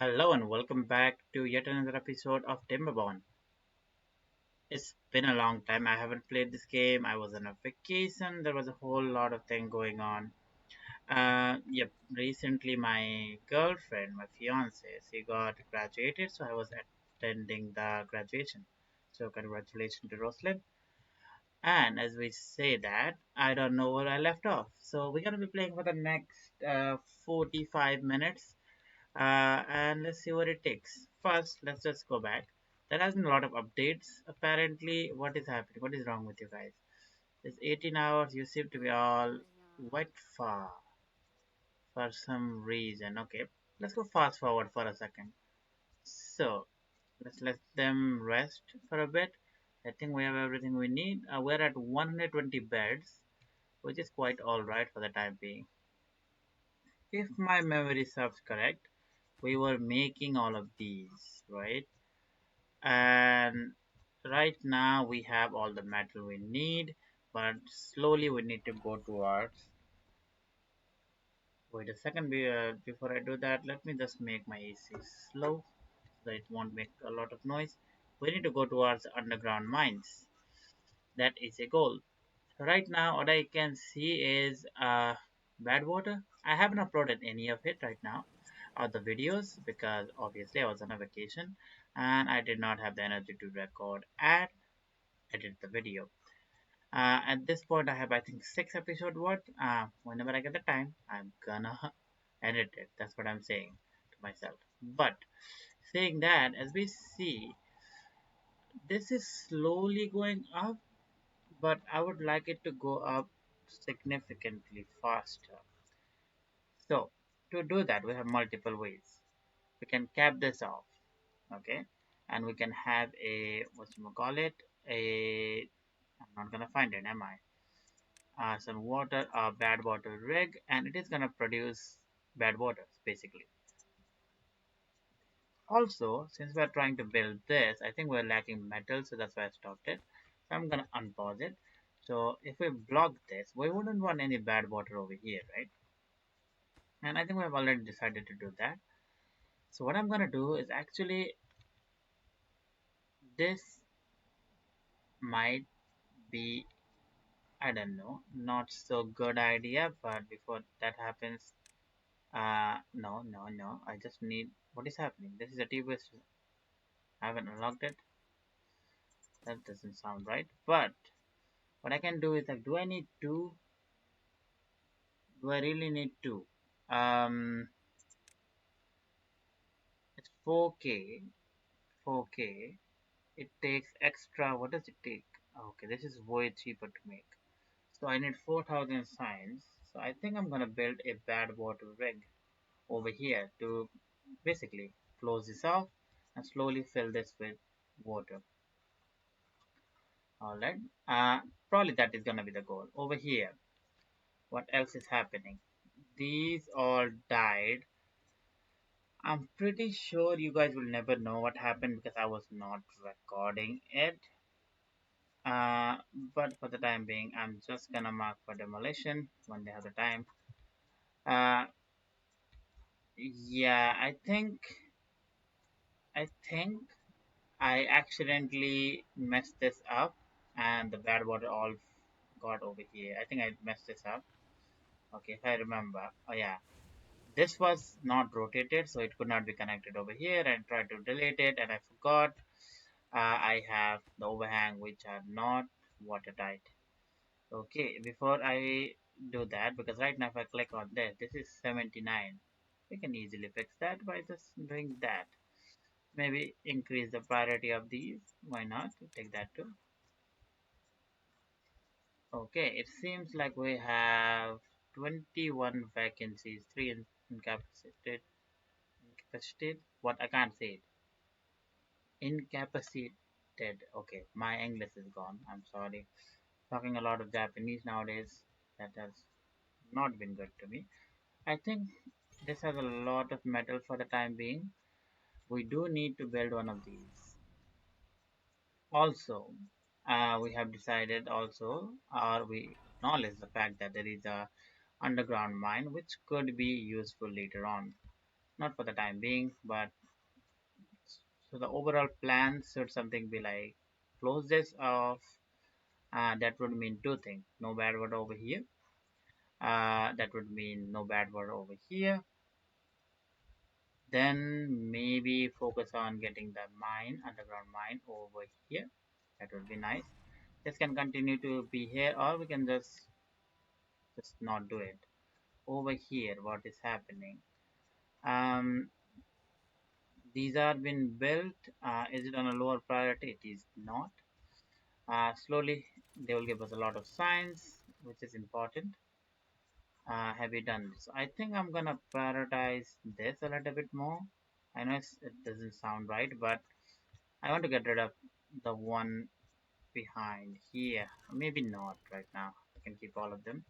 Hello and welcome back to yet another episode of Timberborn. It's been a long time. I haven't played this game. I was on a vacation. There was a whole lot of thing going on. Yep. Recently, my girlfriend, my fiance, she got graduated, so I was attending the graduation. So congratulations to Roslyn. And as we say that, I don't know where I left off. So we're gonna be playing for the next 45 minutes and let's see what it takes. First, let's just go back. There has been a lot of updates. Apparently, what is happening? What is wrong with you guys? It's 18 hours. You seem to be all wet far for some reason. Okay, let's go fast forward for a second. So, let's let them rest for a bit. I think we have everything we need. We're at 120 beds, which is quite alright for the time being. If my memory serves correct, we were making all of these, right? And right now we have all the metal we need, but slowly we need to go towards. Wait a second, before I do that, let me just make my AC slow so that it won't make a lot of noise. We need to go towards underground mines. That is a goal. Right now, what I can see is bad water. I haven't uploaded any of it right now, or the videos, because obviously I was on a vacation and I did not have the energy to record and edit the video. At this point, I have I think 6 episode worth. Whenever I get the time, I'm gonna edit it. That's what I'm saying to myself. But saying that, as we see, this is slowly going up, but I would like it to go up significantly faster. So to do that, we have multiple ways. We can cap this off, okay, and we can have a what you call it a. I'm not gonna find it, am I? Some water, a bad water rig, and it is gonna produce bad waters basically. Also, since we're trying to build this, I think we're lacking metal, so that's why I stopped it. So I'm gonna unpause it. So if we block this, we wouldn't want any bad water over here, right? And I think we've already decided to do that. So what I'm gonna do is actually this might be, I don't know, not so good idea, but before that happens, no, no, no. I just need. What is happening? This is a TBS. I haven't unlocked it. That doesn't sound right. But what I can do is like, do I need two? Do I really need two? Um, it's 4K. 4K. It takes extra. What does it take? Okay, this is way cheaper to make. So I need 4,000 signs. So I think I'm gonna build a bad water rig over here to basically close this off and slowly fill this with water. Alright, probably that is gonna be the goal. Over here, what else is happening? These all died. I'm pretty sure you guys will never know what happened because I was not recording it. But for the time being, I'm just gonna mark for demolition when they have the time. Uh, yeah, I think I accidentally messed this up and the bad water all got over here. I think I messed this up. Okay, if I remember. Oh yeah. This was not rotated, so it could not be connected over here and tried to delete it and I forgot. I have the overhang which are not watertight. Okay, before I do that, because right now if I click on this is 79. We can easily fix that by just doing that. Maybe increase the priority of these. Why not? Take that too. Okay, it seems like we have 21 vacancies, 3 incapacitated. Incapacitated? What? I can't say it. Incapacitated. Okay, my English is gone. I'm sorry. Talking a lot of Japanese nowadays, that has not been good to me. I think this has a lot of metal for the time being. We do need to build one of these. Also, we have decided also, or we acknowledge the fact that there is a underground mine which could be useful later on. not for the time being, but so the overall plan should something be like close this off. That would mean two things: no bad word over here. That would mean no bad word over here. Then maybe focus on getting the mine, underground mine over here. That would be nice. This can continue to be here, or we can just not do it. Over here, what is happening? Um, these are been built. Is it on a lower priority? It is not. Slowly, they will give us a lot of signs, which is important. Have you done this? I think I'm gonna prioritize this a little bit more. I know it doesn't sound right, but I want to get rid of the one behind here. Maybe not right now. I can keep all of them.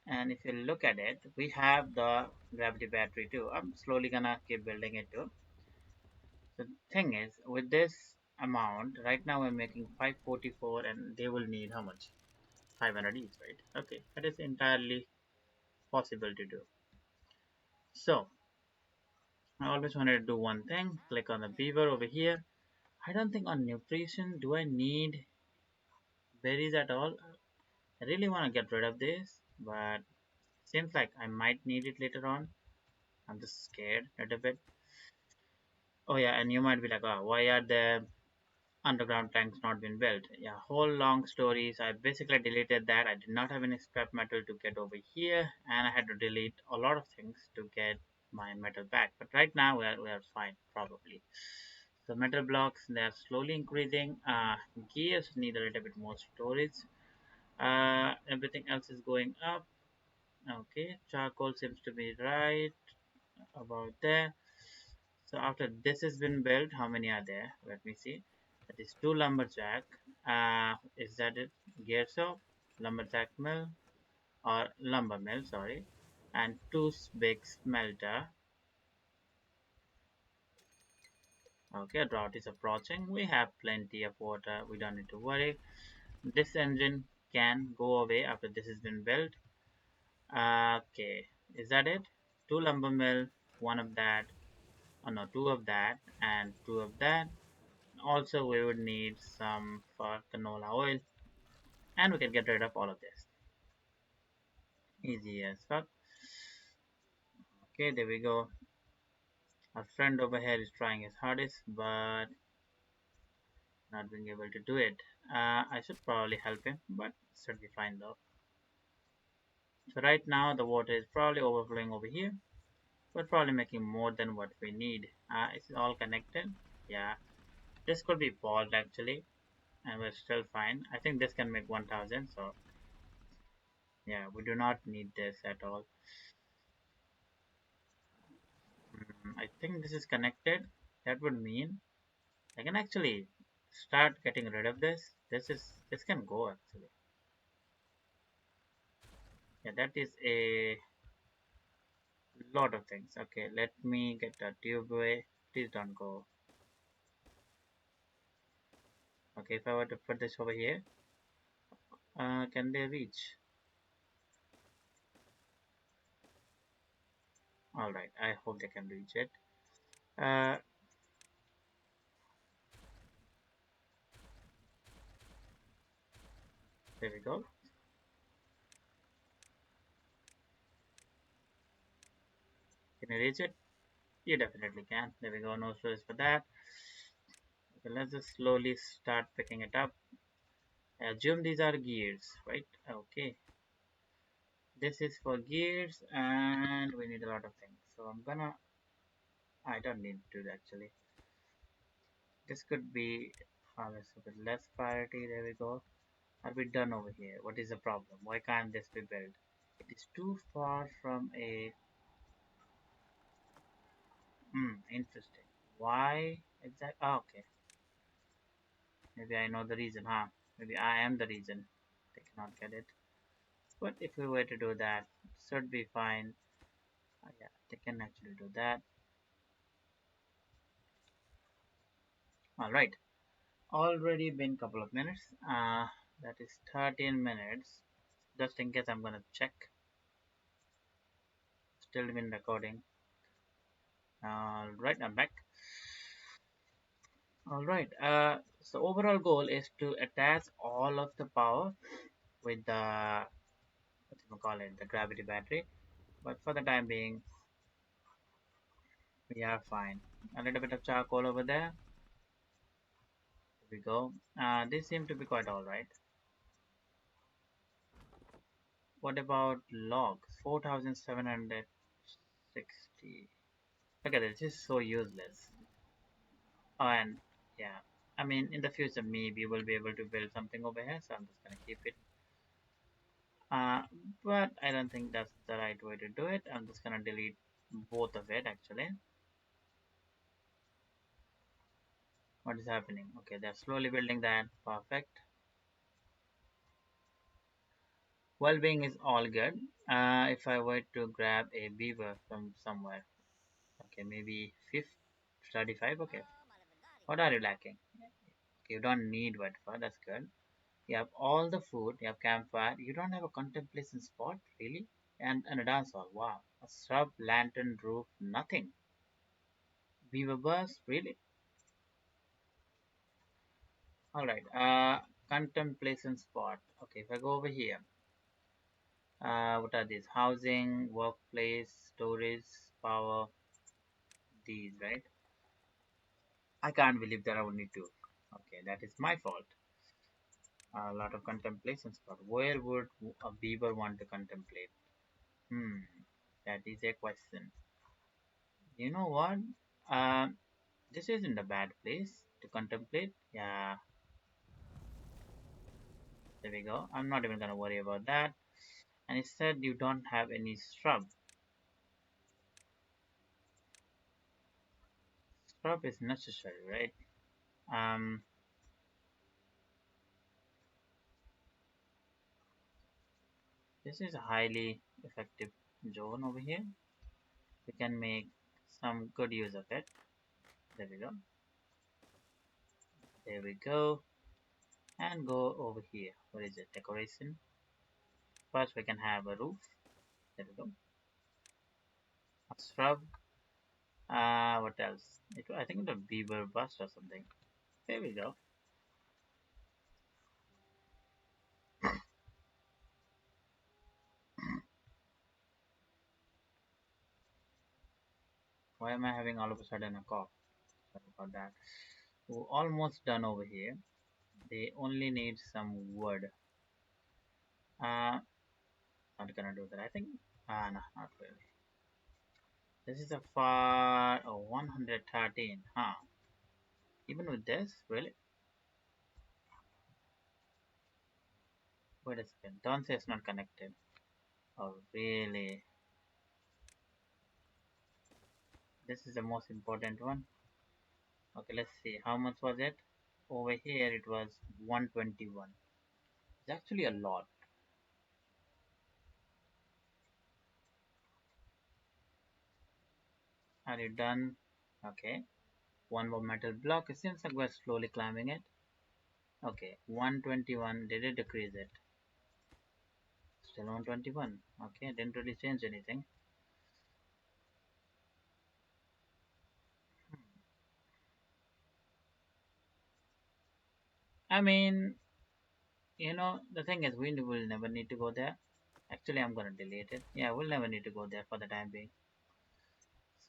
And if you look at it, we have the gravity battery too. I'm slowly gonna keep building it too. The thing is, with this amount, right now we're making 544 and they will need how much? 500 each, right? Okay, that is entirely possible to do. So, I always wanted to do one thing. Click on the beaver over here. I don't think on nutrition, do I need berries at all? I really want to get rid of this, but seems like I might need it later on. I'm just scared a little bit. Oh yeah, and you might be like, oh, why are the underground tanks not been built? Yeah, whole long stories. I basically deleted that. I did not have any scrap metal to get over here, and I had to delete a lot of things to get my metal back. But right now we are fine, probably. So metal blocks, they are slowly increasing. Gears need a little bit more storage. Everything else is going up. Okay, charcoal seems to be right about there. So after this has been built, how many are there? Let me see. That is two lumberjack. Is that it? Gear saw, lumberjack mill or lumber mill, sorry, and two big smelter. Okay, drought is approaching. We have plenty of water. We don't need to worry. This engine can go away after this has been built. Okay, is that it? Two lumber mill, one of that, oh no, two of that, and two of that. Also, we would need some for canola oil, and we can get rid of all of this. Easy as fuck. Okay, there we go. Our friend over here is trying his hardest, but not being able to do it. I should probably help him, but should be fine though. So right now the water is probably overflowing over here. We're probably making more than what we need. It's all connected. Yeah, this could be paused actually, and we're still fine. I think this can make 1000. So yeah, we do not need this at all. I think this is connected. That would mean I can actually start getting rid of this. This can go actually. Yeah, that is a lot of things. Okay, let me get the tube away. Please don't go. Okay, if I were to put this over here, can they reach? Alright, I hope they can reach it. Uh, there we go. Can you reach it? You definitely can. There we go, no stress for that. Okay, let's just slowly start picking it up. Assume these are gears, right? Okay, this is for gears and we need a lot of things. So I don't need to actually. This could be with less priority. There we go. Are we done over here? What is the problem? Why can't this be built? It is too far from a. Interesting. Why exactly? Oh, okay. Maybe I know the reason, huh? Maybe I am the reason they cannot get it. But if we were to do that, should be fine. Yeah, they can actually do that. All right. Already been couple of minutes. That is 13 minutes. Just in case, I'm gonna check. Still been recording. All right, I'm back. All right. So overall goal is to attach all of the power with the what do you call it, the gravity battery. But for the time being, we are fine. A little bit of charcoal over there. Here we go. This seem to be quite all right. What about logs? 4,760. Look at this. This is so useless. Oh, and yeah. I mean, in the future, maybe we'll be able to build something over here. So I'm just gonna keep it. Uh, but I don't think that's the right way to do it. I'm just gonna delete both of it actually. What is happening? Okay, they're slowly building that. Perfect. Well-being is all good. If I were to grab a beaver from somewhere, okay, maybe 35. Okay, what are you lacking? Okay, you don't need wet fur. That's good. You have all the food. You have campfire. You don't have a contemplation spot, really, and a dance hall. Wow, a shrub, lantern, roof, nothing. Beaver bus, really? All right. Contemplation spot. Okay, if I go over here, what are these? Housing, workplace, storage, power. These, right? I can't believe there are only two. Okay, that is my fault. A lot of contemplation spot. Where would a beaver want to contemplate? Hmm, that is a question. You know what? Uh, this isn't a bad place to contemplate. Yeah, there we go. I'm not even gonna worry about that. And it said you don't have any shrub. Scrub is necessary, right? Um, this is a highly effective zone over here. We can make some good use of it. There we go. There we go. And go over here. What is it? Decoration. First, we can have a roof. There we go. A shrub. What else? I think the beaver bust or something. There we go. Why am I having all of a sudden a cough? Sorry about that. We're almost done over here. They only need some wood. Not gonna do that. I think. No, not really. This is a far 113. Huh? Even with this, really? Wait a second. Don't say it's not connected. Oh, really? This is the most important one. Okay, let's see. How much was it? Over here, it was 121. It's actually a lot. Are you done? Okay. One more metal block. It seems like we're slowly climbing it. Okay, 121. Did it decrease it? Still 121. Okay, didn't really change anything. I mean, the thing is, we will never need to go there. Actually, I'm gonna delete it. Yeah, we'll never need to go there for the time being.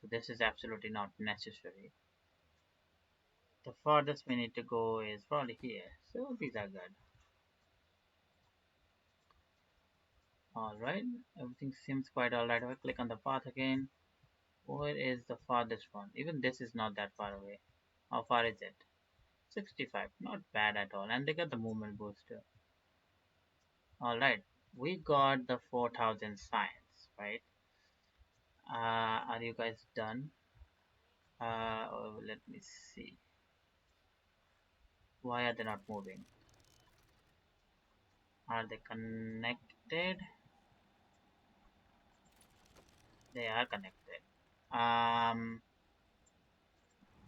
So this is absolutely not necessary. The farthest we need to go is probably here. So these are good. Alright, everything seems quite alright. If I click on the path again, where is the farthest one? Even this is not that far away. How far is it? 65. Not bad at all. And they got the movement booster. Alright, we got the 4,000 signs, right? Are you guys done? Let me see. Why are they not moving? Are they connected? They are connected. Um,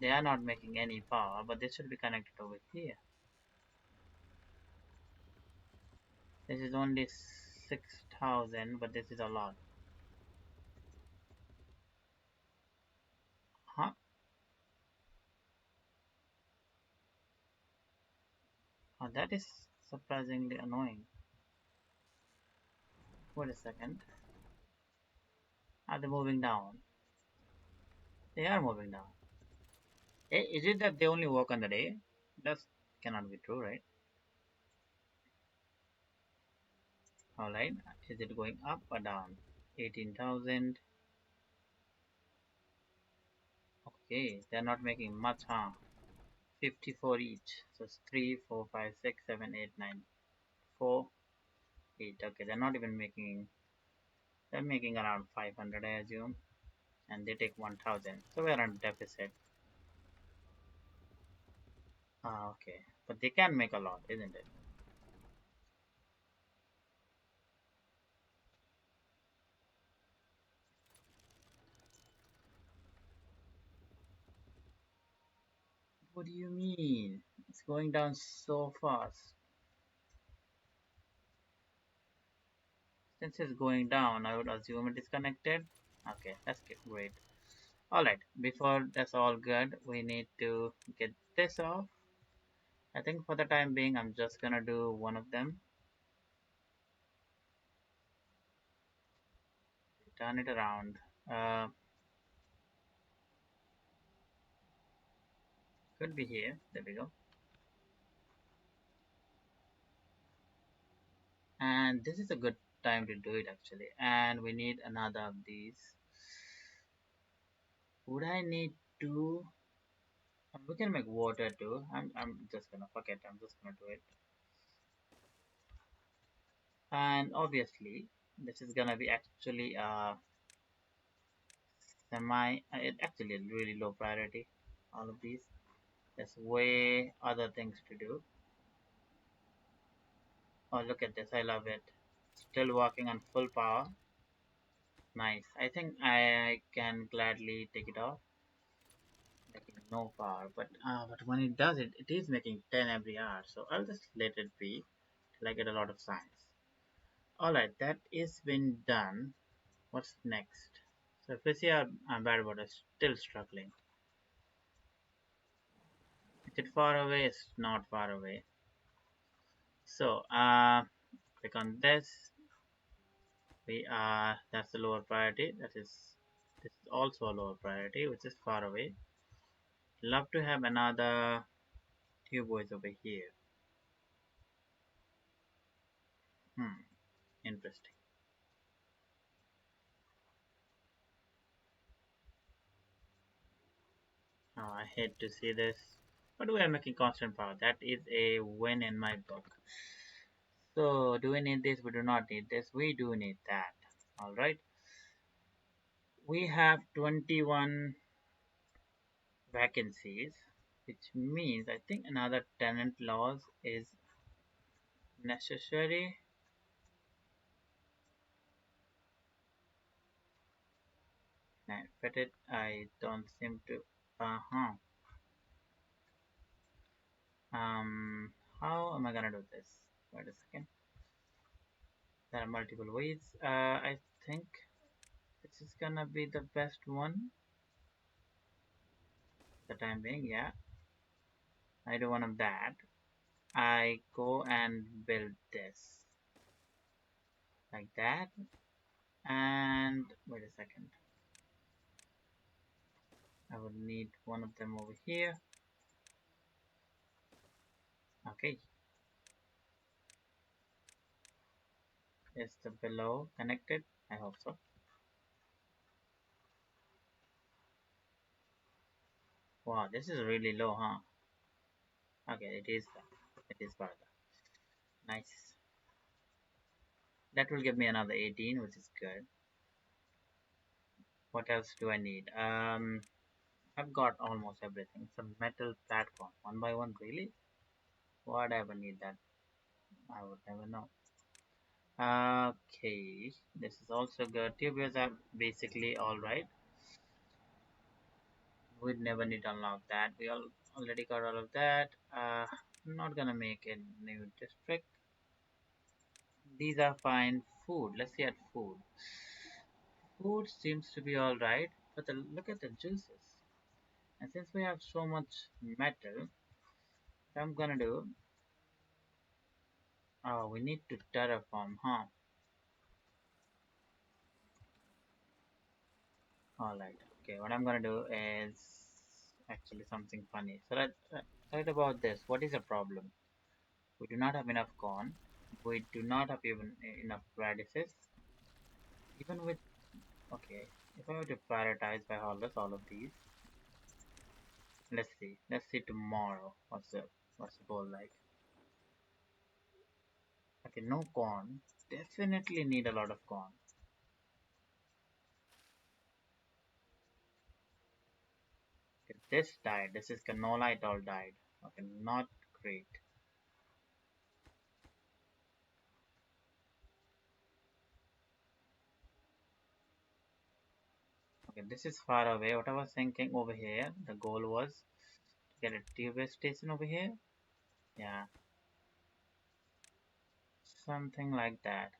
they are not making any power, but they should be connected over here. This is only 6,000, but this is a lot. Oh, that is surprisingly annoying. Wait a second. Are they moving down? They are moving down. Is it that they only work on the day? That cannot be true, right? Alright. Is it going up or down? 18,000. Okay, they're not making much, huh? 54 each. So it's 3, 4, 5, 6, 7, 8, 9, 4, 8. Okay, they're not even making, they're making around 500, I assume. And they take 1,000. So we're on deficit. Ah, okay. But they can make a lot, isn't it? What do you mean? It's going down so fast. Since it's going down, I would assume it is connected. Okay, that's great. Alright, before that's all good, we need to get this off. I think for the time being, I'm just gonna do one of them. Turn it around. Uh, could be here. There we go. And this is a good time to do it actually. And we need another of these. Would I need two? We can make water too. I'm just gonna forget. I'm just gonna do it. And obviously, this is gonna be actually it actually a really low priority. All of these. There's way other things to do. Oh, look at this. I love it. Still working on full power. Nice. I think I can gladly take it off. Making no power. But when it does it, it is making 10 every hour. So I'll just let it be till I get a lot of signs. Alright, that is been done. What's next? So if we see our bad water still struggling. Is it far away? It's not far away. So click on this. We are that's the lower priority. This is also a lower priority, which is far away. Love to have another tuboids over here. Hmm, interesting. Oh, I hate to see this, but we are making constant power. That is a win in my book. So, do we need this? We do not need this. We do need that. All right. We have 21 vacancies, which means I think another tenant laws is necessary. I fit it. I don't seem to. Uh-huh. How am I gonna do this? Wait a second. There are multiple ways. I think this is gonna be the best one. The time being, yeah. I do one of that. I go and build this like that. And wait a second. I would need one of them over here. Okay. Is the below connected? I hope so. Wow, this is really low, huh? Okay, it is. It is further. Nice. That will give me another 18, which is good. What else do I need? I've got almost everything. Some metal platform. One by one, really? Why'd I ever need that? I would never know. Okay, this is also good. Tubules are basically alright. We'd never need to unlock that. We already got all of that. I'm not gonna make a new district. These are fine. Food. Let's see at food. Food seems to be alright, but look at the juices. And since we have so much metal, what I'm gonna do, Oh, we need to terraform, huh? Alright, okay, what I'm gonna do is actually something funny. So right about this, what is the problem? We do not have enough corn. We do not have even enough radishes. Even with, okay, if I were to prioritize by all of these, let's see tomorrow. What's the goal like? Okay, no corn. Definitely need a lot of corn. Okay, this died. This is canola. It all died. Okay, not great. Okay, this is far away. What I was thinking over here, the goal was to get a tube station over here. Yeah, something like that.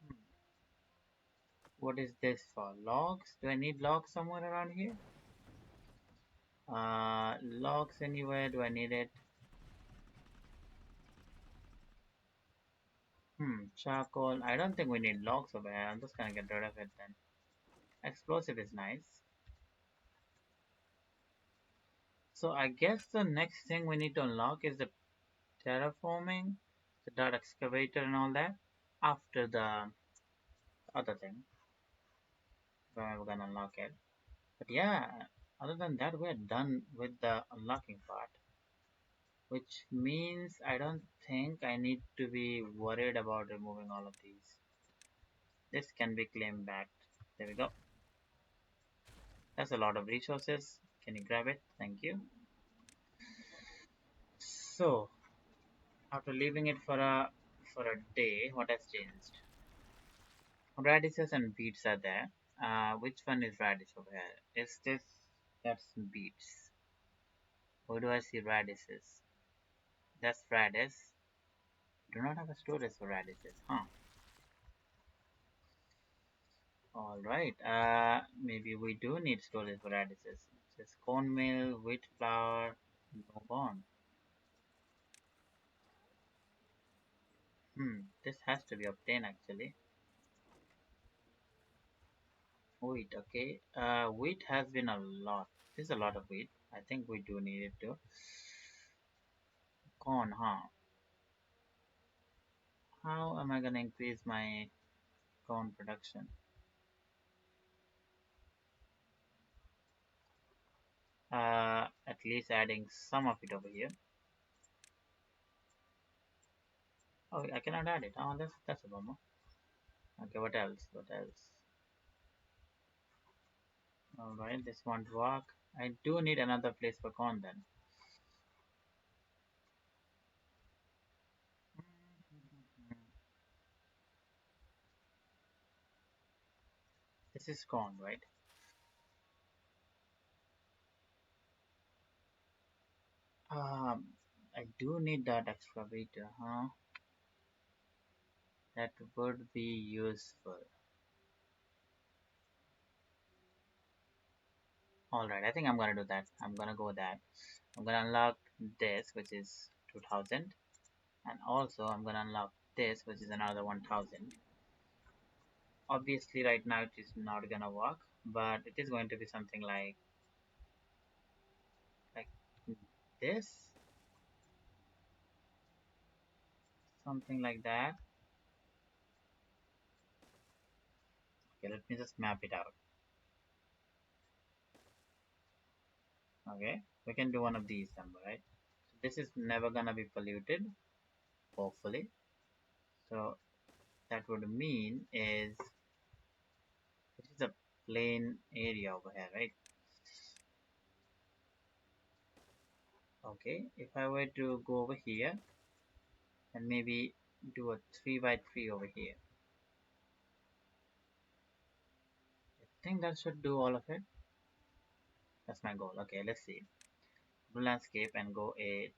Hmm. What is this for? Logs? Do I need logs somewhere around here? Logs anywhere? Do I need it? Charcoal. I don't think we need logs over here. I'm just gonna get rid of it then. Explosive is nice. So I guess the next thing we need to unlock is the terraforming, the dot excavator and all that after the other thing. When we're gonna unlock it. But yeah, other than that, we're done with the unlocking part, which means I don't think I need to be worried about removing all of these. This can be claimed back. There we go. That's a lot of resources. Can you grab it? Thank you. So, after leaving it for a day, what has changed? Radishes and beets are there. Which one is radish over here? Is this that's beets? Where do I see radishes? That's radish. Do not have a storage for radishes, huh? Alright, maybe we do need storage for radishes. It says cornmeal, wheat flour, no corn. This has to be obtained actually. Wheat, okay. Wheat has been a lot. There's a lot of wheat. I think we do need it too. Corn, huh? How am I gonna increase my corn production? At least adding some of it over here. Oh, I cannot add it. Oh, that's a bummer. Okay, what else? What else? Alright, this won't work. I do need another place for corn then. This is corn, right? I do need that excavator, huh? That would be useful. Alright, I think I'm gonna do that. I'm gonna go that. I'm gonna unlock this, which is 2000. And also, I'm gonna unlock this, which is another 1000. Obviously, right now it is not gonna work, but it is going to be something like this, something like that. Okay, let me just map it out. Okay, we can do one of these then, right? So this is never gonna be polluted, hopefully. So that would mean is this is a plain area over here, right? Okay, if I were to go over here and maybe do a 3 by 3 over here, I think that should do all of it. That's my goal. Okay, let's see. Blue landscape and go a.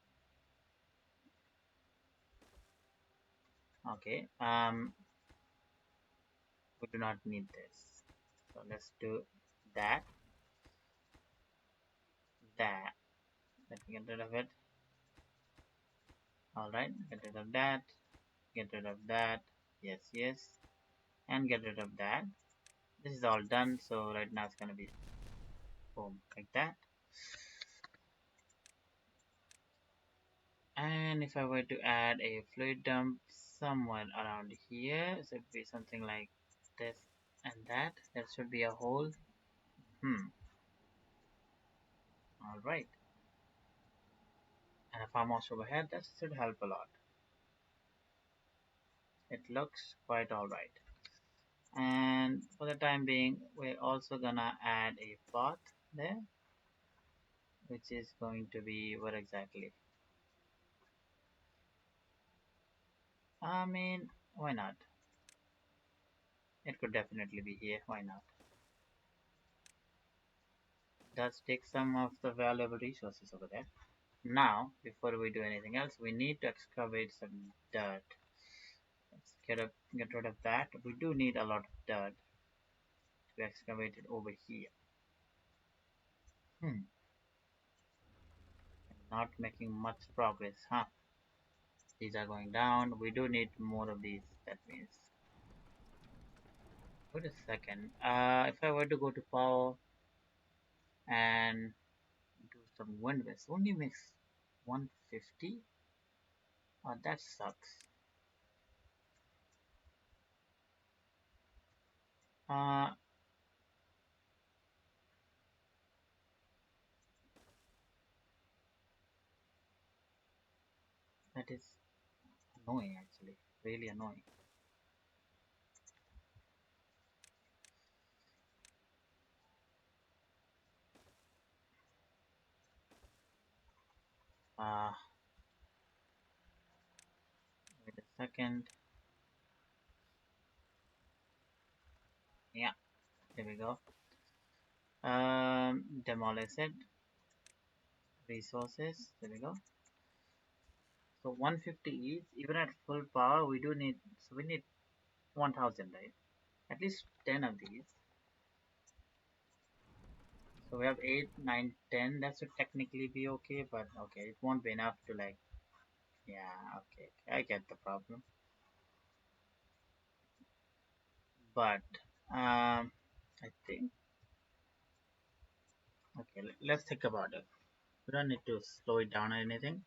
Okay, we do not need this. So let's do that, that. Let me get rid of it. Alright, get rid of that, get rid of that, yes, yes, and get rid of that. This is all done, so right now it's gonna be boom, like that. And if I were to add a fluid dump somewhere around here, so it'd be something like this and that. That should be a hole. Alright. And a farmhouse overhead, that should help a lot. It looks quite alright. And for the time being, we're also gonna add a path there, which is going to be what exactly? I mean, why not? It could definitely be here, why not? Does take some of the valuable resources over there. Now, before we do anything else, we need to excavate some dirt. Let's get rid of that. We do need a lot of dirt to be excavated over here. Hmm, not making much progress, huh? These are going down. We do need more of these. That means. Wait a second. If I were to go to power and do some wind west, only makes 150. Oh, that sucks. Uh, that is annoying actually. Really annoying. Uh, wait a second. Yeah, there we go. Demolish it. Resources. There we go. So 150 each. Even at full power, we do need. So we need 1000, right? At least 10 of these. So we have 8, 9, 10. That should technically be okay, but okay, it won't be enough to like. Yeah, okay, I get the problem. But I think okay. Let's think about it. We don't need to slow it down or anything.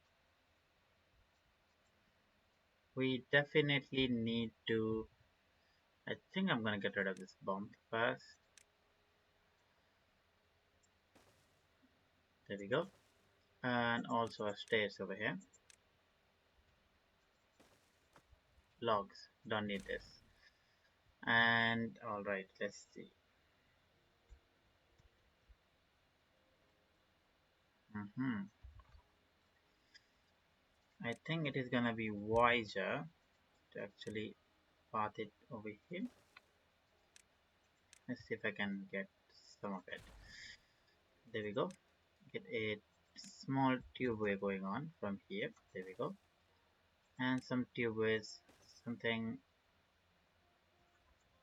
We definitely need to. I think I'm gonna get rid of this bomb first. There we go. And also a stairs over here. Logs. Don't need this. And alright, let's see. Hmm. I think it is gonna be wiser to actually path it over here. Let's see if I can get some of it. There we go. Get a small tubeway going on from here. There we go. And some tubeways, something.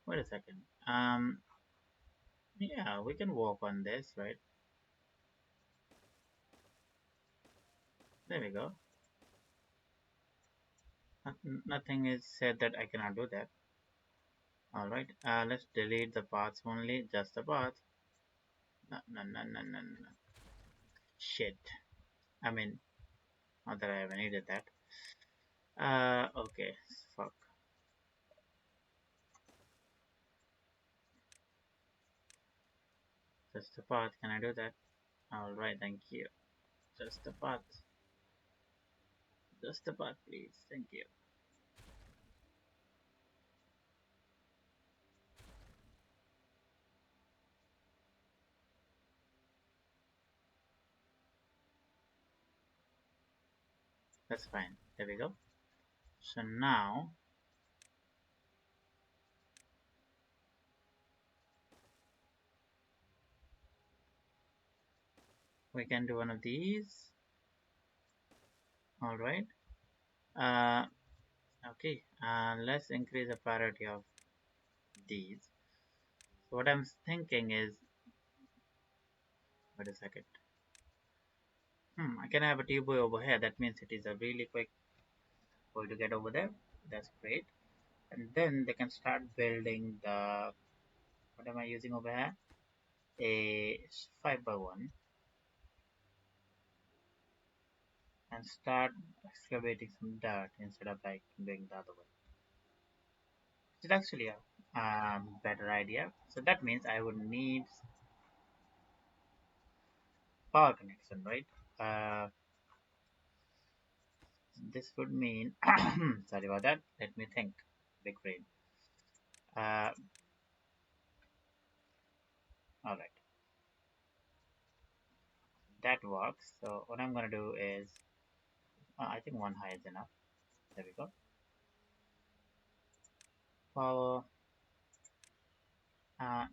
Wait a second. Yeah, we can walk on this, right? There we go. Nothing is said that I cannot do that. Alright, let's delete the paths only, just the path. No, no, no, no, no, no. Shit. I mean, not that I ever needed that. Okay, fuck. Just the path, can I do that? Alright, thank you. Just the path. Just the path, please. Thank you. That's fine. There we go. So now, we can do one of these. Alright. Uh, okay. Let's increase the priority of these. So what I'm thinking is, wait a second. I can have a tube over here. That means it is a really quick. going to get over there. That's great. And then they can start building the, what am I using over here? A 5 by 1, and start excavating some dirt instead of like doing the other way. It's actually a better idea. So that means I would need power connection, right? Uh, this would mean, sorry about that. Let me think. Big brain. Uh, all right, that works. So what I'm gonna do is, I think one high is enough. There we go. Power. Uh,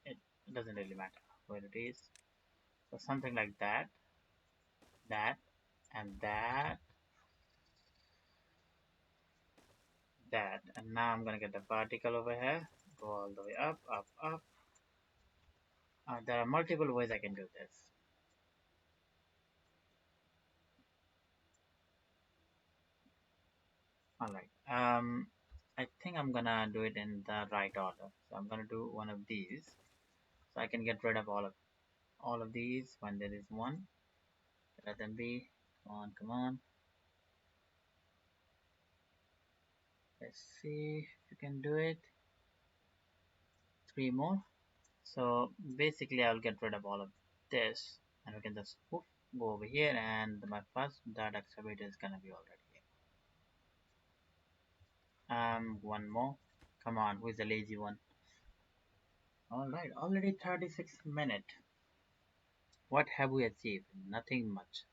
it doesn't really matter where it is. So something like that, that, and that, that. And now I'm gonna get the particle over here. Go all the way up, up, up. There are multiple ways I can do this. All right. I think I'm gonna do it in the right order. So I'm gonna do one of these, so I can get rid of all of these when there is one. Let them be. Come on, come on. Let's see if you can do it. Three more. So basically, I'll get rid of all of this, and we can just poof, go over here, and my first dart excavator is gonna be already here. One more. Come on, who is the lazy one? All right, already 36 minutes. What have we achieved? Nothing much.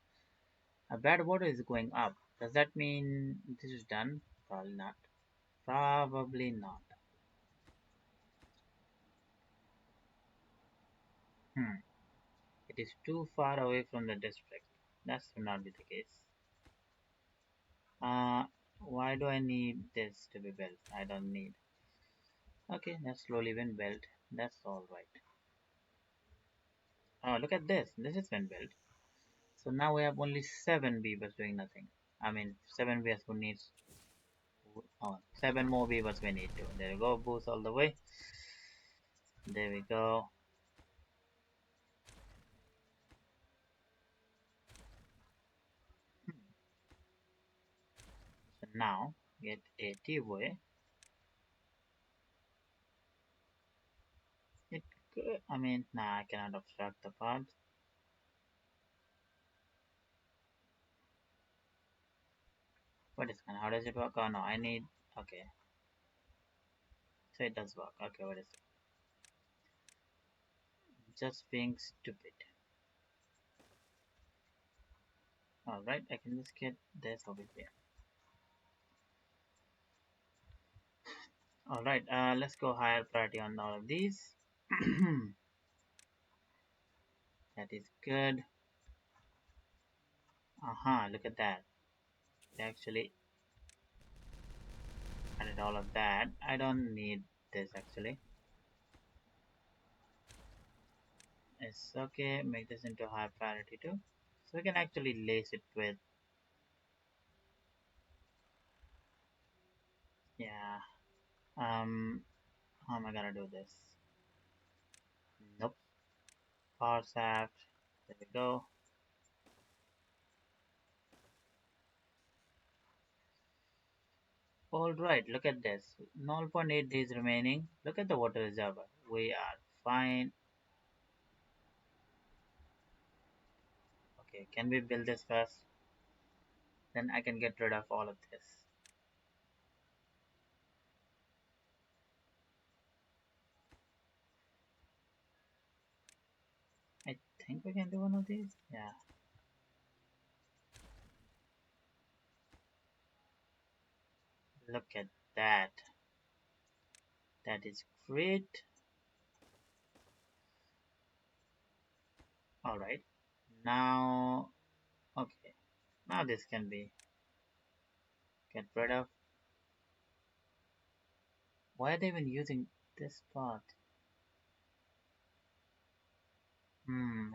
A bad water is going up. Does that mean this is done? Probably not. Probably not. Hmm. It is too far away from the district. That should not be the case. Uh, why do I need this to be built? I don't need. Okay, that's slowly been built. That's all right. Oh, look at this. This has been built. So now we have only 7 beavers doing nothing. I mean, 7 beavers who needs. Oh, 7 more beavers we need to. There we go. Boost all the way. There we go. So now get a T-way. It could, I mean, nah, I cannot obstruct the path. What is how does it work? Oh no, I need, okay. So it does work. Okay, what is it? Just being stupid. Alright, I can just get this over here. Alright, let's go higher priority on all of these. That is good. Look at that. They actually added all of that. I don't need this actually. It's okay, make this into high priority too. So we can actually lace it with, yeah. How am I gonna do this? Nope. Power shaft. There we go. Alright, look at this. 0.8 days remaining. Look at the water reservoir. We are fine. Okay, can we build this first? Then I can get rid of all of this. I think we can do one of these. Yeah. Look at that. That is great. Alright. Now, okay. Now this can be get rid of. Why are they even using this part?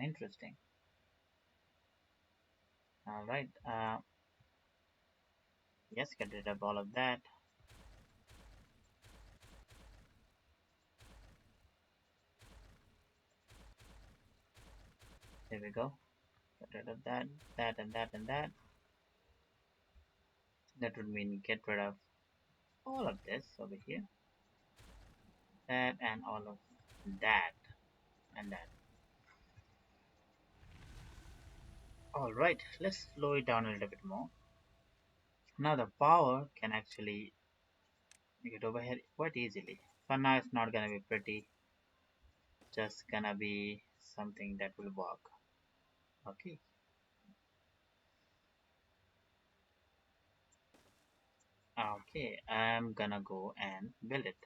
Interesting. Alright. Yes, get rid of all of that. There we go. Get rid of that, that, and that, and that. That would mean get rid of all of this over here. That and all of that and that. Alright, let's slow it down a little bit more. Now the power can actually get over here quite easily. For now it's not gonna be pretty, just gonna be something that will work. Okay. Okay, I'm gonna go and build it,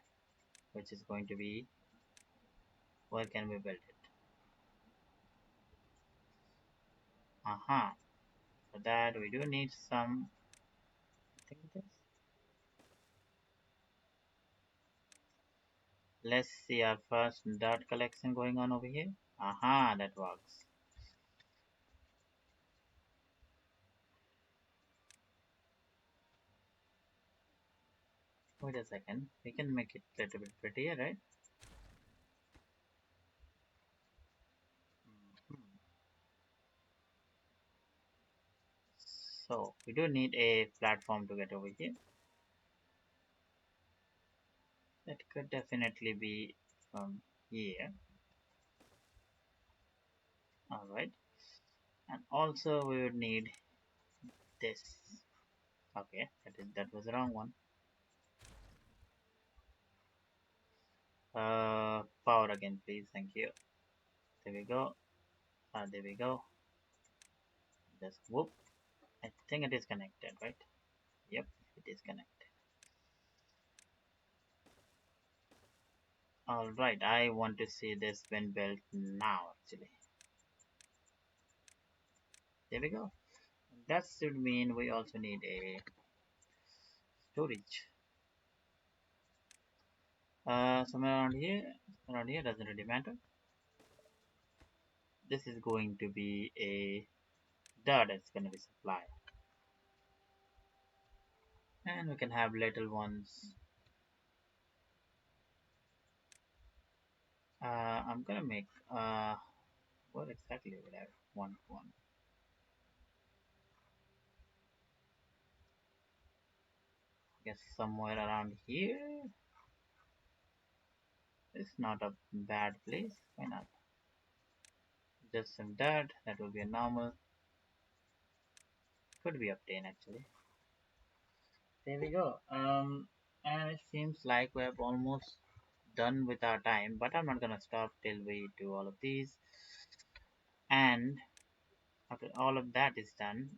which is going to be, where can we build it? Aha. For that we do need some, I think this. Let's see our first dot collection going on over here. Aha, that works. Wait a second, we can make it a little bit prettier, right? Mhm. So we do need a platform to get over here. That could definitely be from here. Alright. And also we would need this. Okay, that was the wrong one. Power again, please. Thank you. There we go. There we go. Just whoop. I think it is connected, right? Yep, it is connected. Alright, I want to see this wind built now actually. There we go. That should mean we also need a storage. Somewhere around here doesn't really matter. This is going to be a dirt that's going to be supplied. And we can have little ones. I'm gonna make, what exactly would I want one? Guess somewhere around here. It's not a bad place. Why not? Just some dirt. That will be a normal. Could be obtained actually. There we go. And it seems like we have almost done with our time, but I'm not gonna stop till we do all of these. And after all of that is done,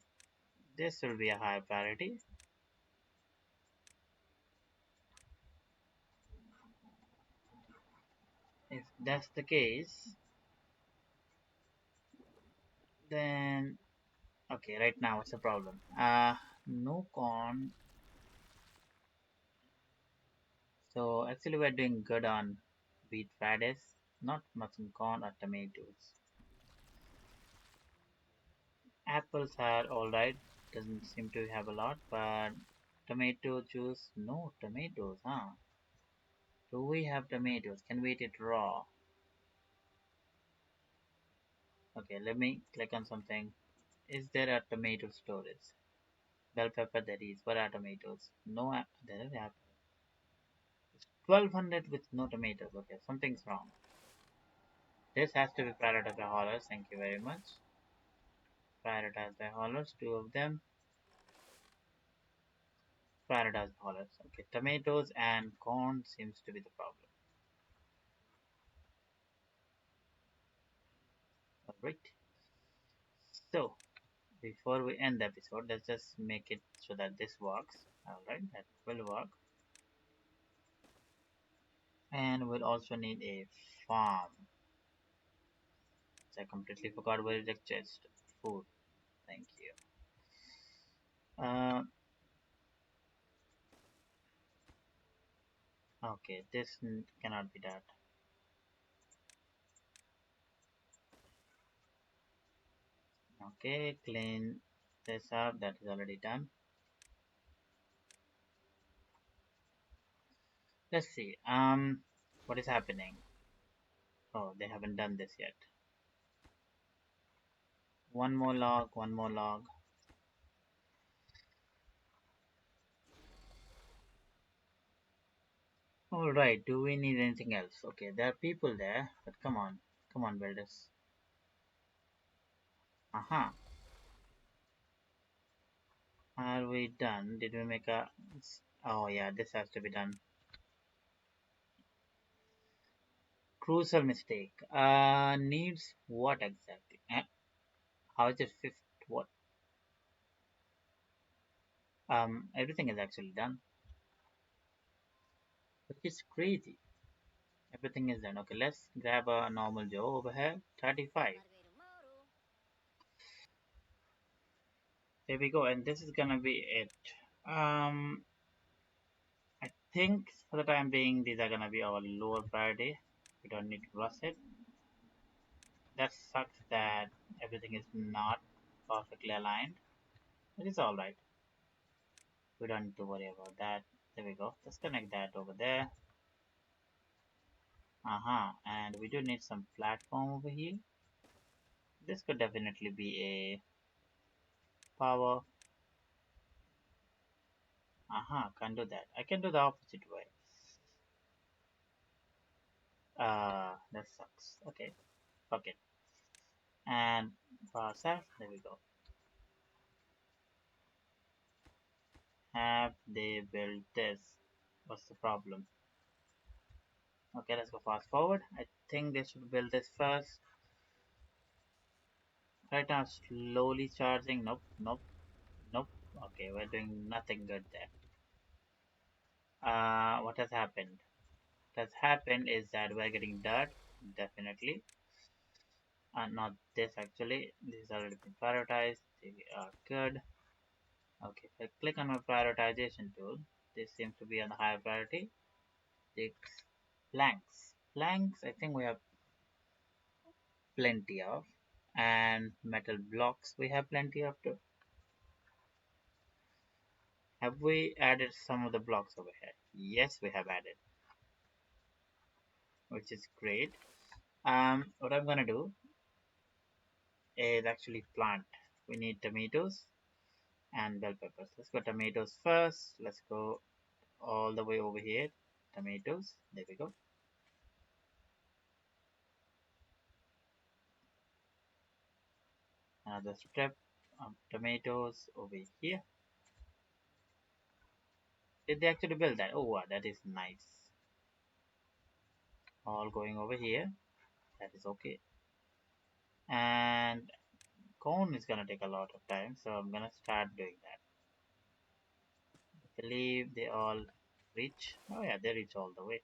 this will be a high priority. If that's the case, then okay, right now what's the problem? No corn. So actually we're doing good on wheat radish, not much on corn or tomatoes. Apples are alright, doesn't seem to have a lot, but tomato juice, no tomatoes, huh? Do we have tomatoes? Can we eat it raw? Okay, let me click on something. Is there a tomato storage? Bell pepper there is. What are tomatoes? No, there is apple. 1200 with no tomatoes. Okay, something's wrong. This has to be prioritized by haulers. Thank you very much. Prioritized by haulers, two of them. Prioritized by haulers. Okay, tomatoes and corn seems to be the problem. Alright. So, before we end the episode, let's just make it so that this works. Alright, that will work. And we'll also need a farm. So I completely forgot where is the chest. Food. Thank you. Uh, okay, this cannot be that. Okay, clean this up. That is already done. Let's see. What is happening? Oh, they haven't done this yet. One more log, one more log. All right, do we need anything else? Okay, there are people there, but come on, builders. Aha, are we done? Did we make a? Oh yeah, this has to be done. Crucial mistake. Needs what exactly? How is it fifth? What? Everything is actually done, which is crazy. Everything is done. Okay, let's grab a normal Joe over here. 35. There we go, and this is gonna be it. Um, I think for the time being, these are gonna be our lower priority. We don't need to rush it. That sucks that everything is not perfectly aligned. It is alright. We don't need to worry about that. There we go. Let's connect that over there. And we do need some platform over here. This could definitely be a power. Can't do that. I can do the opposite way. That sucks. Okay, fuck it. And for ourselves, there we go. Have they built this? What's the problem? Okay, let's go fast forward. I think they should build this first. Right now, slowly charging. Nope, nope, nope. Okay, we're doing nothing good there. What has happened? What has happened is that we're getting dirt, definitely. Not this actually. This has already been prioritized. They are good. Okay, if I click on my prioritization tool, this seems to be on the higher priority. Six planks. Planks, I think we have plenty of. And metal blocks, we have plenty of too. Have we added some of the blocks over here? Yes, we have added, which is great. What I'm gonna do is actually plant. We need tomatoes and bell peppers. Let's go tomatoes first. Let's go all the way over here. Tomatoes. There we go. Another strip of tomatoes over here. Did they actually build that? Oh, wow, that is nice. All going over here. That is okay. And corn is gonna take a lot of time, so I'm gonna start doing that. I believe they all reach. Oh yeah, they reach all the way.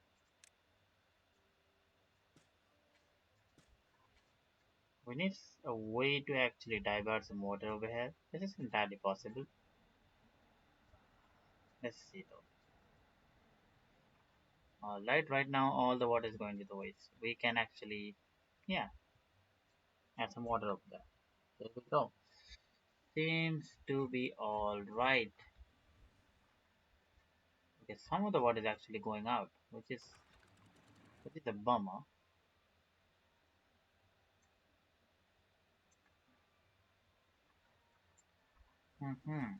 We need a way to actually divert some water over here. This is entirely possible. Let's see though. Alright, right now all the water is going to the waste. We can actually, yeah, add some water over there. There we go. Seems to be alright. Okay, some of the water is actually going out, which is a bummer. Mm-hmm.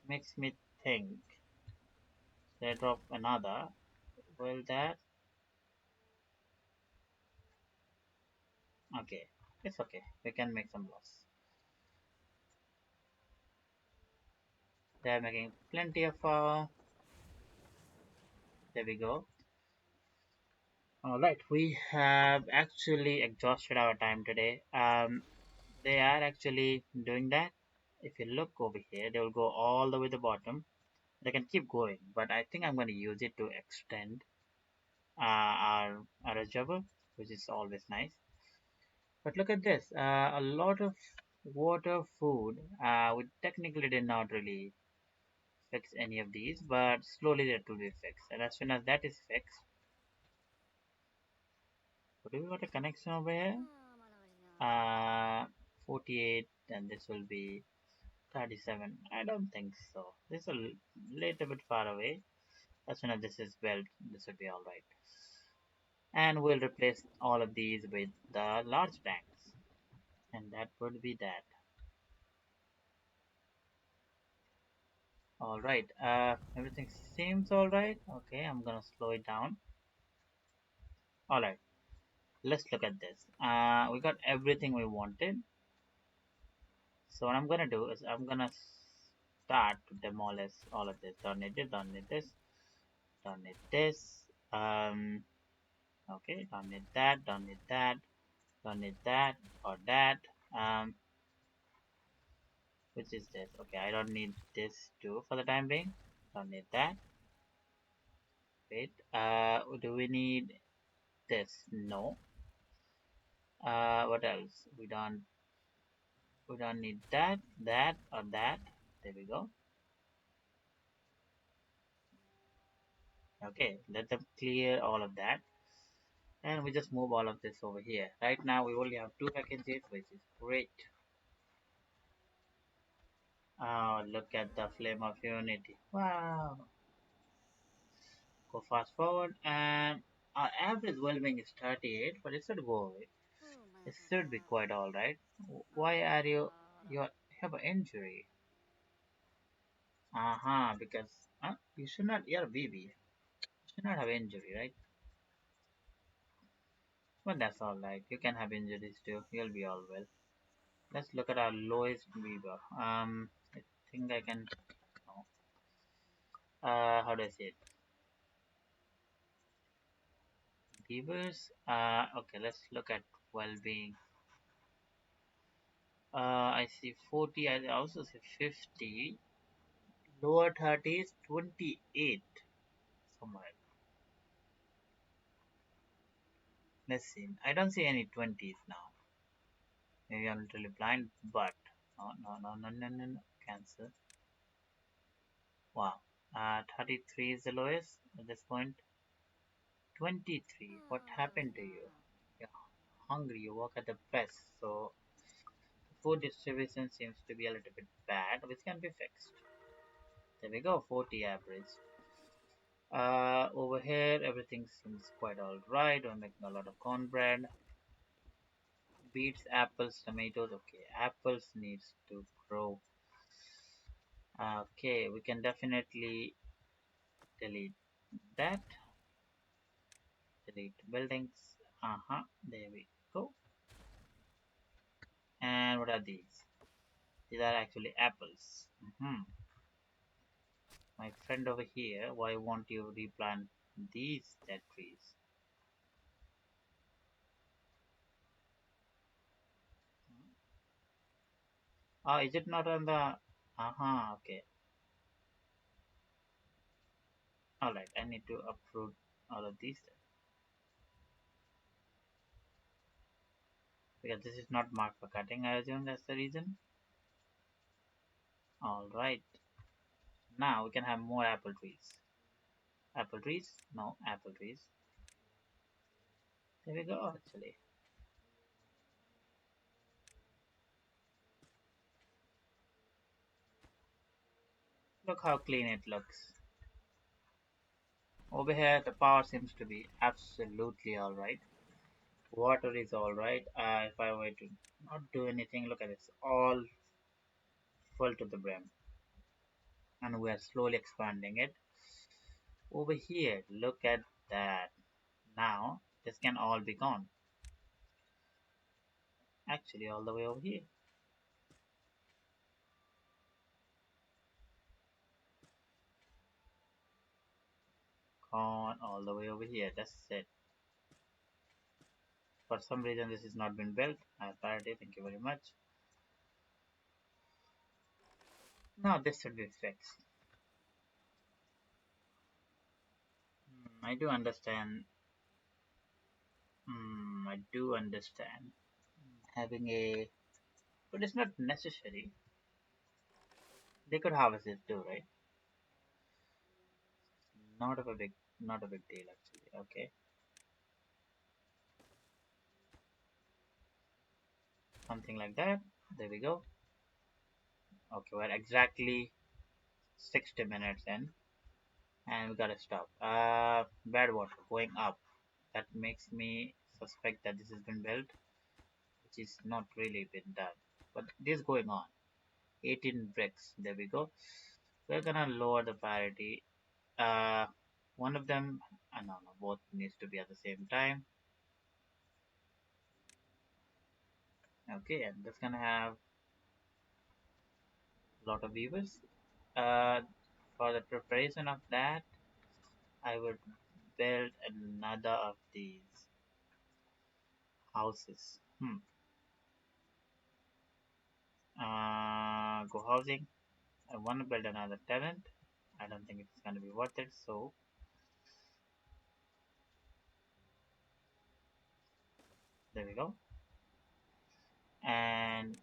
Makes me think. Should I drop another? Will that? Okay, it's okay. We can make some loss. They're making plenty of. There we go. All right, we have actually exhausted our time today. They are actually doing that. If you look over here, they will go all the way to the bottom. They can keep going, but I think I'm going to use it to extend our jobber, which is always nice. But look at this, a lot of water, food. We technically did not really fix any of these, but slowly that will be fixed. And as soon as that is fixed, so do we got a connection over here? 48, and this will be 37. I don't think so. This is a little bit far away. As soon as this is built, this would be alright. And we'll replace all of these with the large tanks. And that would be that. Alright, everything seems alright. Okay, I'm gonna slow it down. Alright, let's look at this. We got everything we wanted. So what I'm gonna do is I'm gonna start to demolish all of this. Don't need it, don't need this, don't need this. Okay, don't need that, don't need that, don't need that or that. Um, which is this? Okay, I don't need this too for the time being. Don't need that. Wait, do we need this? No. What else? We don't need that, that or that. There we go. Okay, let them clear all of that. And we just move all of this over here. Right now we only have 2 vacancies, which is great. Oh, look at the flame of unity. Wow. Go fast forward and our average well-being is 38, but it should go away. It should be quite alright. Why are you have an injury? Because you should not, you're a baby. You should not have injury, right? But that's alright. You can have injuries too. You'll be all well. Let's look at our lowest Beaver. I think I can. No. How do I say it? Beavers. Okay. Let's look at well-being. I see 40. I also see 50. Lower 30s, 28. Somewhere. Let's see. I don't see any 20s now. Maybe I'm literally blind, but no, no, no, no, no, no, no. Cancel. Wow. 33 is the lowest at this point. 23. What happened to you? You're hungry. You work at the press, so food distribution seems to be a little bit bad, which can be fixed. There we go. 40 average. Over here, everything seems quite alright. We're making a lot of cornbread. Beets, apples, tomatoes. Okay, apples needs to grow. Okay, we can definitely delete that. Delete buildings. There we go. And what are these? These are actually apples. My friend over here, why won't you replant these dead trees? Oh, is it not on the... Okay. Alright, I need to uproot all of these then. Because this is not marked for cutting, I assume that's the reason. Alright. Now we can have more apple trees. Apple trees? No, apple trees. There we go, actually. Look how clean it looks. Over here, the power seems to be absolutely alright. Water is alright. If I were to not do anything, look at this. All full to the brim. And we are slowly expanding it. Over here, look at that. Now, this can all be gone. Actually, all the way over here. Gone all the way over here. That's it. For some reason, this has not been built. Priority, thank you very much. Now, this should be fixed. I do understand. I do understand having a, but it's not necessary. They could harvest it too, right? Not of a big, not a big deal actually. Okay, something like that. There we go. Okay, we're exactly 60 minutes in. and we gotta stop. Bad water going up. That makes me suspect that this has been built, which is not really been done. But this is going on. 18 bricks. There we go. We're gonna lower the priority. Uh, one of them, no, both needs to be at the same time. Okay, and that's gonna have a lot of viewers. Uh, for the preparation of that, I would build another of these houses. Go housing. I want to build another tenant. I don't think it's gonna be worth it. So there we go. And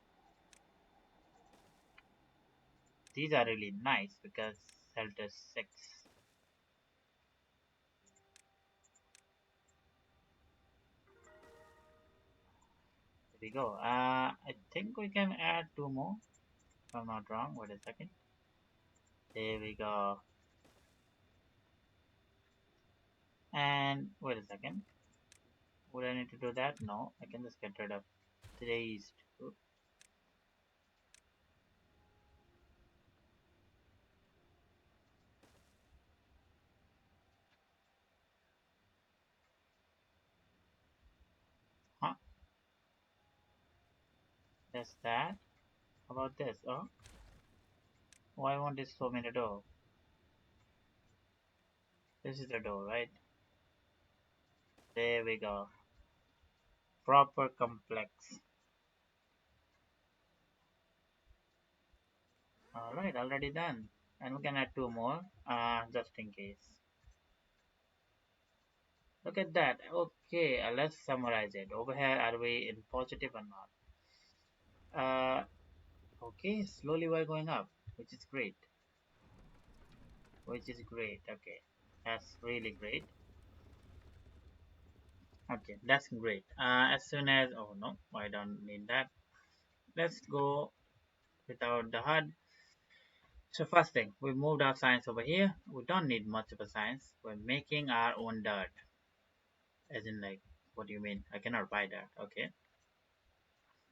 these are really nice because shelter 6. There we go. I think we can add two more. If I'm not wrong. Wait a second. There we go. And wait a second. Would I need to do that? No. I can just get rid of these two. Huh? That's that. How about this? Oh, why won't this show me the door? This is the door, right? There we go. Proper complex. Alright, already done. And we can add two more, just in case. Look at that. Okay, let's summarize it. Over here, are we in positive or not? Okay, slowly we're going up, which is great. Which is great. Okay, that's really great. Okay, that's great. As soon as, oh no, I don't need that. Let's go without the HUD. So first thing, we moved our science over here. We don't need much of a science. We're making our own dirt. As in like, what do you mean? I cannot buy that. Okay,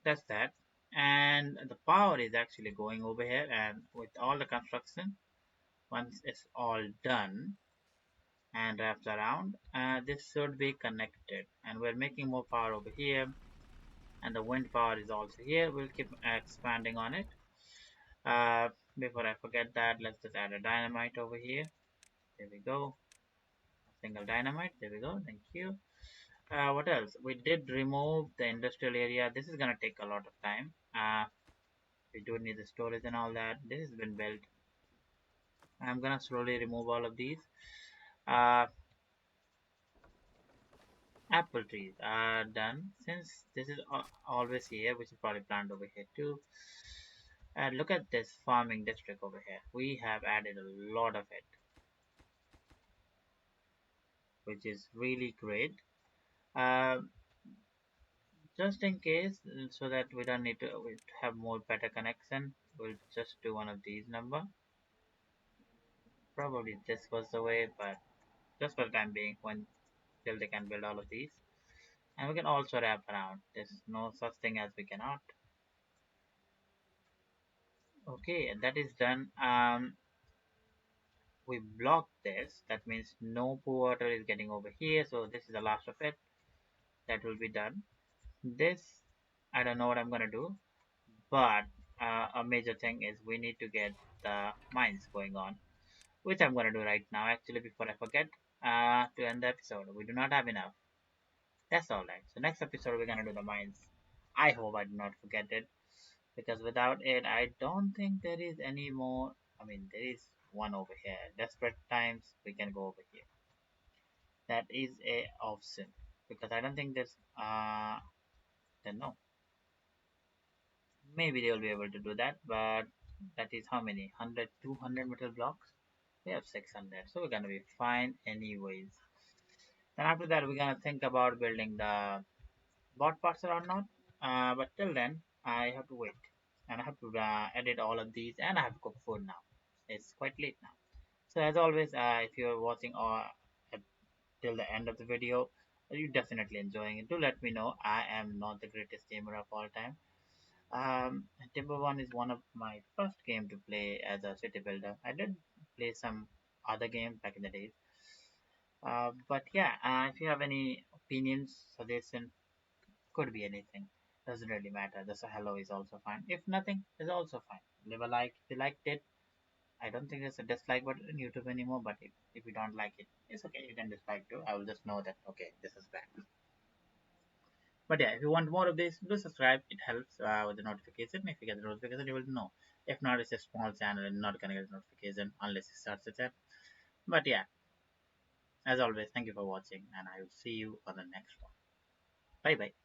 that's that. And the power is actually going over here, and with all the construction, once it's all done and wraps around, this should be connected. And we're making more power over here, and the wind power is also here. We'll keep expanding on it. Uh, Before I forget that, let's just add a dynamite over here. There we go. A single dynamite. There we go. Thank you. What else? We did remove the industrial area. This is gonna take a lot of time. We do need the storage and all that. This has been built. I'm gonna slowly remove all of these. Uh, Apple trees are done. Since this is always here, we should probably plant over here too. And look at this farming district over here. We have added a lot of it, which is really great. Um, just in case, so that we don't need to have more better connection, we'll just do one of these number. Probably this was the way, but just for the time being, when till they can build all of these. And we can also wrap around. There's no such thing as we cannot. Okay, and that is done. We block this. That means no poor water is getting over here. So this is the last of it. That will be done. This, I don't know what I'm gonna do, but a major thing is we need to get the mines going on, which I'm gonna do right now. Actually, before I forget, to end the episode, we do not have enough. That's alright. So next episode we're gonna do the mines. I hope I do not forget it, because without it, I don't think there is any more. I mean, there is one over here. Desperate times, we can go over here. That is a option, because I don't think there's then no. Maybe they will be able to do that, but that is how many? 100, 200 metal blocks? We have 600, so we're gonna be fine anyways. Then after that, we're gonna think about building the bot parts or not. But till then, I have to wait, and I have to edit all of these, and I have to cook food now. It's quite late now. So as always, if you're watching or till the end of the video, you definitely enjoying it. Do let me know. I am not the greatest gamer of all time. Timberborn is one of my first game to play as a city builder. I did play some other games back in the days. But yeah, if you have any opinions, suggestion, could be anything. Doesn't really matter. Just a hello is also fine. If nothing, is also fine. Leave a like if you liked it. I don't think there's a dislike button on YouTube anymore, but if you don't like it, it's okay. You can dislike too. I will just know that, okay, this is bad. But yeah, if you want more of this, do subscribe. It helps with the notification. If you get the notification, you will know. If not, it's a small channel and not gonna get the notification unless you start the chat. But yeah, as always, thank you for watching, and I will see you on the next one. Bye bye.